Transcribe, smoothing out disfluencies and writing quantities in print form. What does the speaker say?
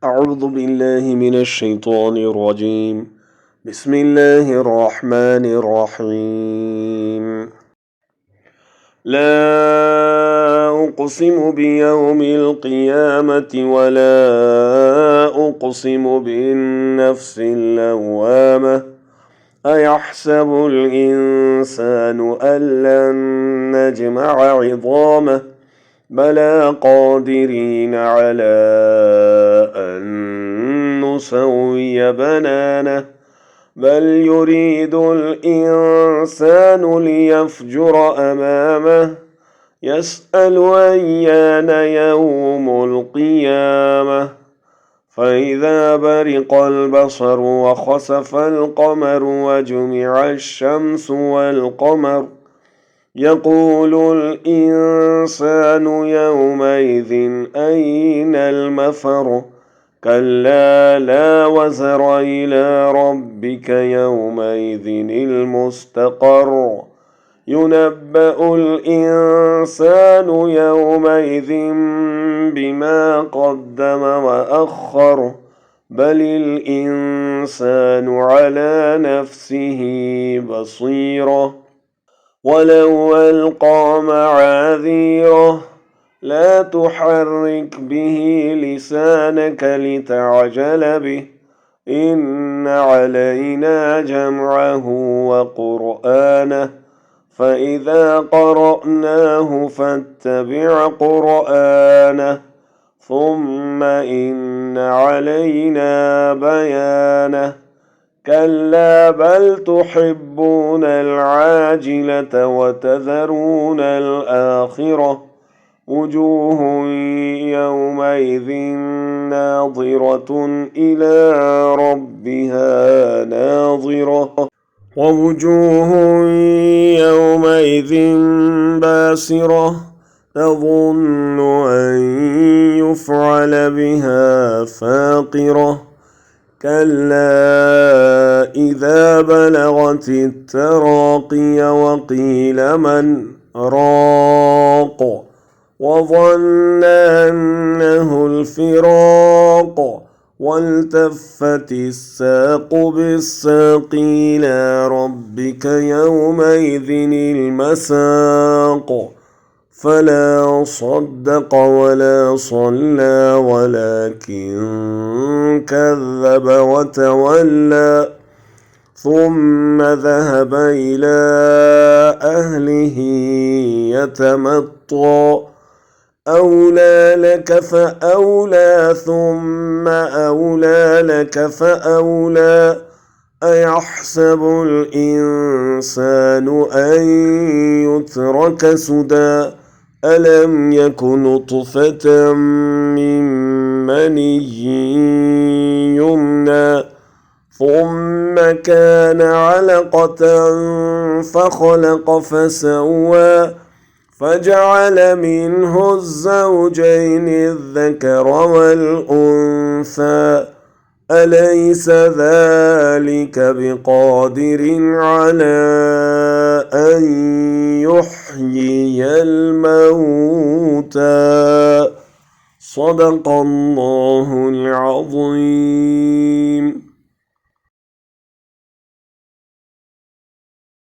أعوذ بالله من الشيطان الرجيم. بسم الله الرحمن الرحيم. لا أقسم بيوم القيامة ولا أقسم بالنفس اللوامة. أيحسب الإنسان أن لن نجمع عظامه بلى قادرين على أن نسوي بنانه بل يريد الإنسان ليفجر أمامه يسأل أيان يوم القيامة فإذا برق البصر وخسف القمر وجمع الشمس والقمر يقول الإنسان يومئذ أين المفر كلا لا وزر إلى ربك يومئذ المستقر ينبأ الإنسان يومئذ بما قدم وأخر بل الإنسان على نفسه بصيرة ولو ألقى معاذيره لا تحرك به لسانك لتعجل به إن علينا جمعه وقرآنه فإذا قرأناه فاتبع قرآنه ثم إن علينا بيانه كلا بل تحبون العاجلة وتذرون الآخرة وجوه يومئذ ناظرة إلى ربها ناظرة ووجوه يومئذ باسرة تظن أن يفعل بها فاقرة كلا إذا بلغت التراقي وقيل من راق وظن أنه الفراق والتفت الساق بالساق إلى ربك يومئذ المساق فلا صدق ولا صلى ولكن كذب وتولى ثم ذهب إلى أهله يتمطى أولى لك فأولى ثم أولى لك فأولى أيحسب الإنسان أن يترك سدى ألم يك نطفة من مني يمنى ثم كان علقة فخلق فسوى فجعل منه الزوجين الذكر والأنثى أليس ذلك بقادر على أن يحيي الموتى صدق الله العظيم.